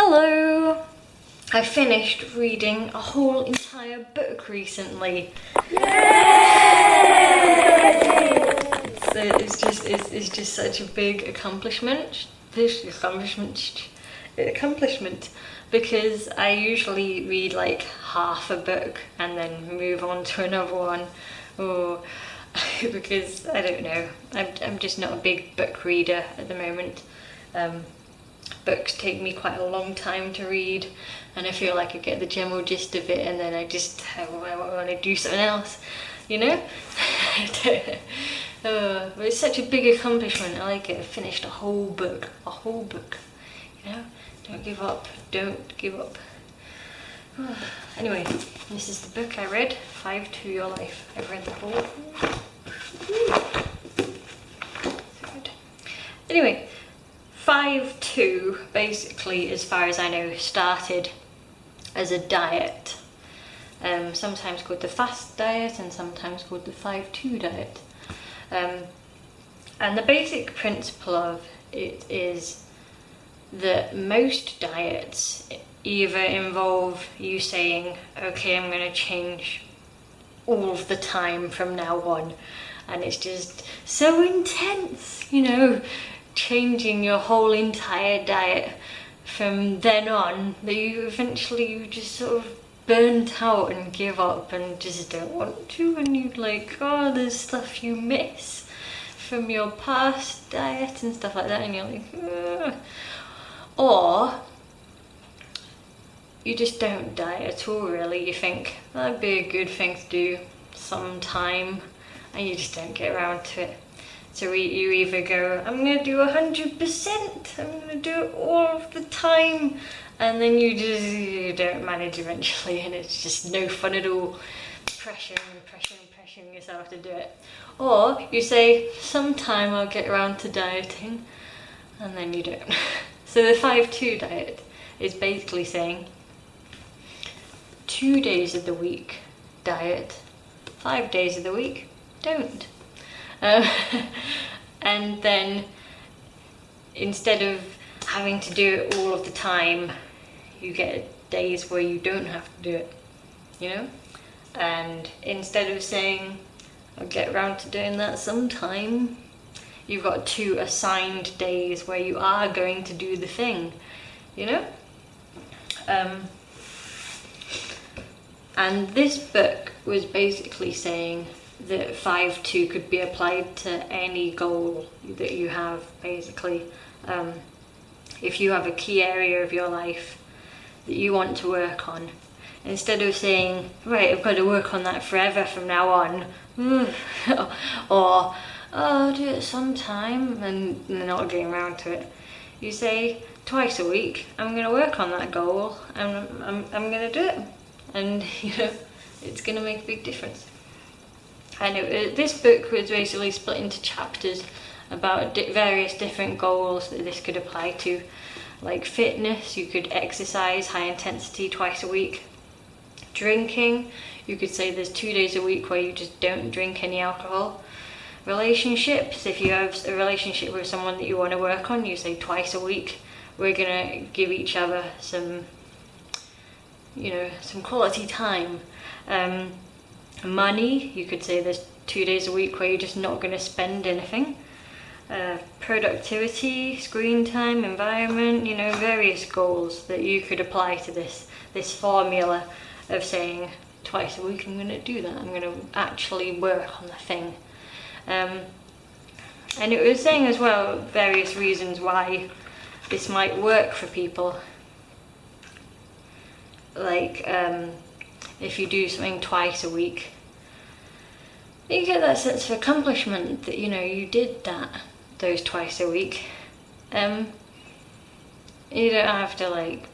Hello! I finished reading a whole entire book recently. Yay! So it's just such a big accomplishment because I usually read like half a book and then move on to another one, or because I don't know, I'm just not a big book reader at the moment. Books take me quite a long time to read, and I feel like I get the general gist of it, and then I want to do something else, you know? But it's such a big accomplishment. I like it. I finished a whole book, you know? Don't give up, don't give up. Anyway, this is the book I read, 5 to Your Life. I've read the whole thing. Good. Anyway, 5-2 basically, as far as I know, started as a diet, sometimes called the fast diet and sometimes called the 5-2 diet. And the basic principle of it is that most diets either involve you saying, okay, I'm going to change all of the time from now on, and it's just so intense, you know, changing your whole entire diet from then on, that you just sort of burnt out and give up and just don't want to, and you like, oh, there's stuff you miss from your past diet and stuff like that, and you're like, ugh. Or you just don't diet at all, really. You think that'd be a good thing to do sometime, and you just don't get around to it. So you either go, I'm going to do 100%, I'm going to do it all of the time, and then you don't manage eventually, and it's just no fun at all, pressuring yourself to do it. Or you say, sometime I'll get around to dieting, and then you don't. So the 5-2 diet is basically saying 2 days of the week diet, 5 days of the week don't. And then instead of having to do it all of the time, you get days where you don't have to do it, you know? And instead of saying, I'll get around to doing that sometime, you've got 2 assigned days where you are going to do the thing, you know? And this book was basically saying that 5-2 could be applied to any goal that you have, basically. If you have a key area of your life that you want to work on, instead of saying, right, I've got to work on that forever from now on, or, oh, I'll do it sometime, and not getting around to it, you say, twice a week, I'm going to work on that goal, and I'm going to do it. And, you know, it's going to make a big difference. And this book was basically split into chapters about various different goals that this could apply to. Like fitness, you could exercise high intensity twice a week. Drinking, you could say there's 2 days a week where you just don't drink any alcohol. Relationships, if you have a relationship with someone that you want to work on, you say twice a week, we're going to give each other some, you know, some quality time. Money, you could say there's 2 days a week where you're just not going to spend anything. Productivity, screen time, environment, you know, various goals that you could apply to this formula of saying twice a week I'm going to do that, I'm going to actually work on the thing. And it was saying as well various reasons why this might work for people. Like if you do something twice a week, you get that sense of accomplishment that, you know, you did those twice a week. You don't have to like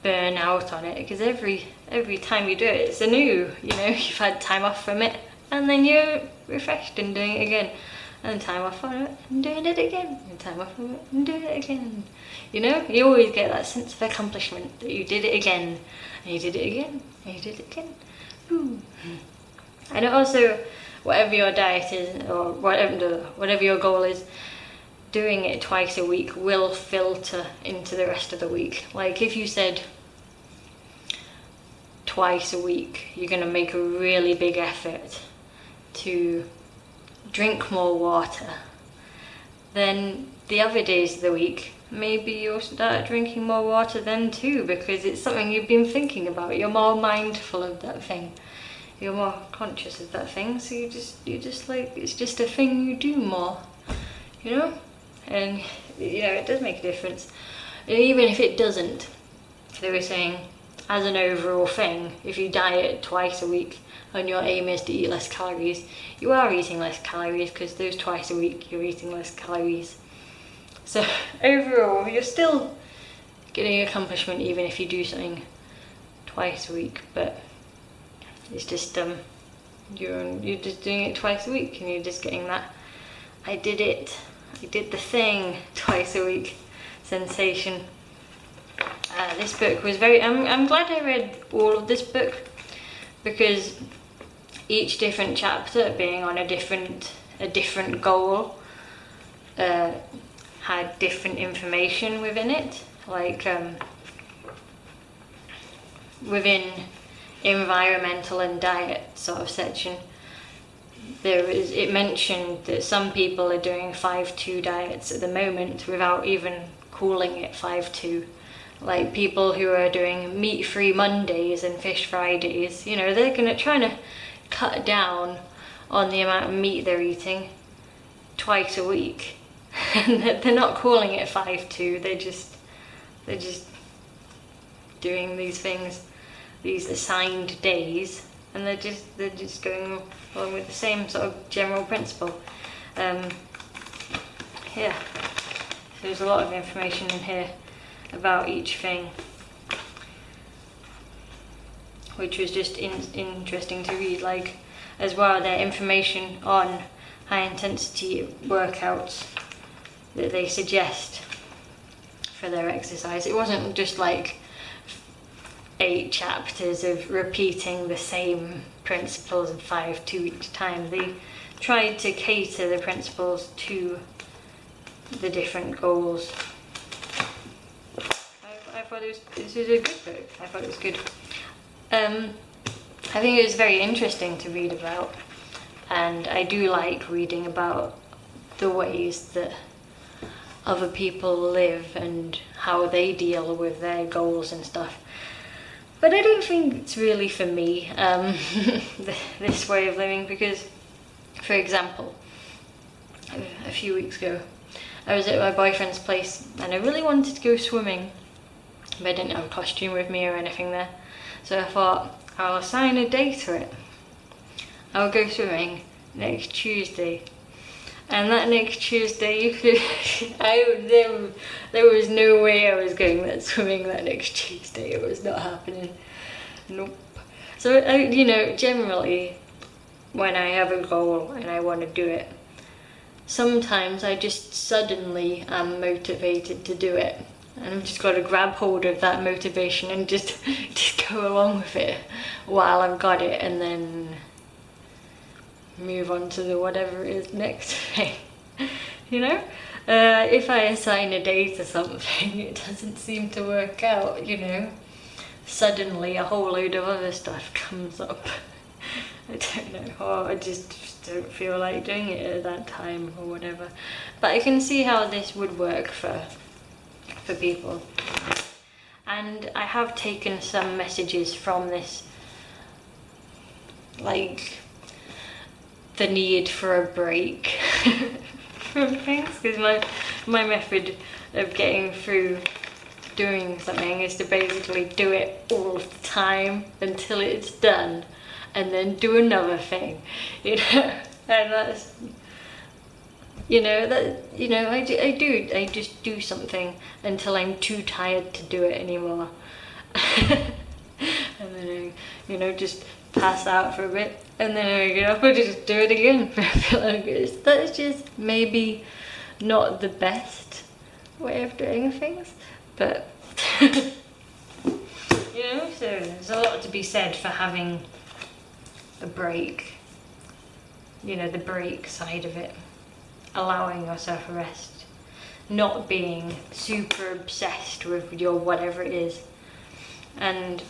burn out on it, because every time you do it, it's anew, you know, you've had time off from it, and then you're refreshed and doing it again, and time off from it and doing it again, and time off from it and doing it again. You know, you always get that sense of accomplishment that you did it again, and you did it again, and you did it again. Ooh. And also, whatever your diet is, or whatever your goal is, doing it twice a week will filter into the rest of the week. Like if you said twice a week, you're going to make a really big effort to drink more water, then the other days of the week, maybe you'll start drinking more water then too, because it's something you've been thinking about. You're more mindful of that thing. You're more conscious of that thing, so you just like, it's just a thing you do more, you know? And, you know, it does make a difference. And even if it doesn't, they were saying, as an overall thing, if you diet twice a week and your aim is to eat less calories, you are eating less calories, because those twice a week you're eating less calories. So overall, you're still getting accomplishment even if you do something twice a week, but it's just you're just doing it twice a week, and you're just getting that I did the thing twice a week sensation. This book was I'm glad I read all of this book, because each different chapter being on a different goal had different information within it. Like within environmental and diet sort of section, it mentioned that some people are doing 5-2 diets at the moment without even calling it 5-2. Like people who are doing meat-free Mondays and fish Fridays, you know, they're trying to cut down on the amount of meat they're eating twice a week, and they're not calling it 5-2. They're just doing these things, these assigned days, and they're just going along with the same sort of general principle. Yeah, so there's a lot of information in here about each thing, which was just interesting to read. Like, as well, their information on high intensity workouts that they suggest for their exercise. It wasn't just like 8 chapters of repeating the same principles of 5-2 each time. They tried to cater the principles to the different goals. I thought this was a good book. I thought it was good. I think it was very interesting to read about, and I do like reading about the ways that other people live and how they deal with their goals and stuff. But I don't think it's really for me, this way of living, because, for example, a few weeks ago, I was at my boyfriend's place and I really wanted to go swimming, but I didn't have a costume with me or anything there. So I thought, I'll assign a day to it. I'll go swimming next Tuesday. And that next Tuesday, there was no way I was going that swimming that next Tuesday. It was not happening. Nope. So, you know, generally, when I have a goal and I want to do it, sometimes I just suddenly am motivated to do it. And I've just got to grab hold of that motivation and just go along with it while I've got it, and then move on to the whatever it is next thing. You know? If I assign a day to something, it doesn't seem to work out, you know? Suddenly a whole load of other stuff comes up. I don't know, or I just don't feel like doing it at that time or whatever. But I can see how this would work for people. And I have taken some messages from this, like the need for a break from things, because my method of getting through doing something is to basically do it all the time until it's done, and then do another thing, you know. And that's, you know, I just do something until I'm too tired to do it anymore. And then I, you know, just pass out for a bit, and then I get up and just do it again. I feel like that's just maybe not the best way of doing things, but you know, so there's a lot to be said for having a break, you know, the break side of it, allowing yourself a rest. not being super obsessed with your whatever it is. And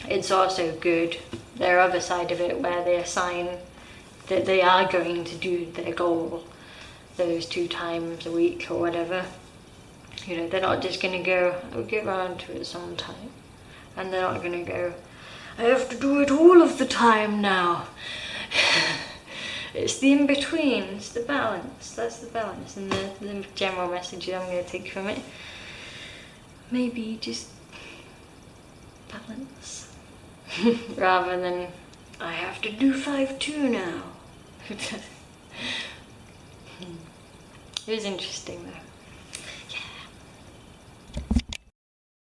it's also good, their other side of it, where they assign that they are going to do their goal those 2 times a week or whatever. You know, they're not just going to go, I'll get around to it sometime. And they're not going to go, I have to do it all of the time now. It's the in-between, it's the balance, that's the balance. And the general message I'm going to take from it, maybe just balance. Rather than, I have to do 5-2 now. It was interesting though.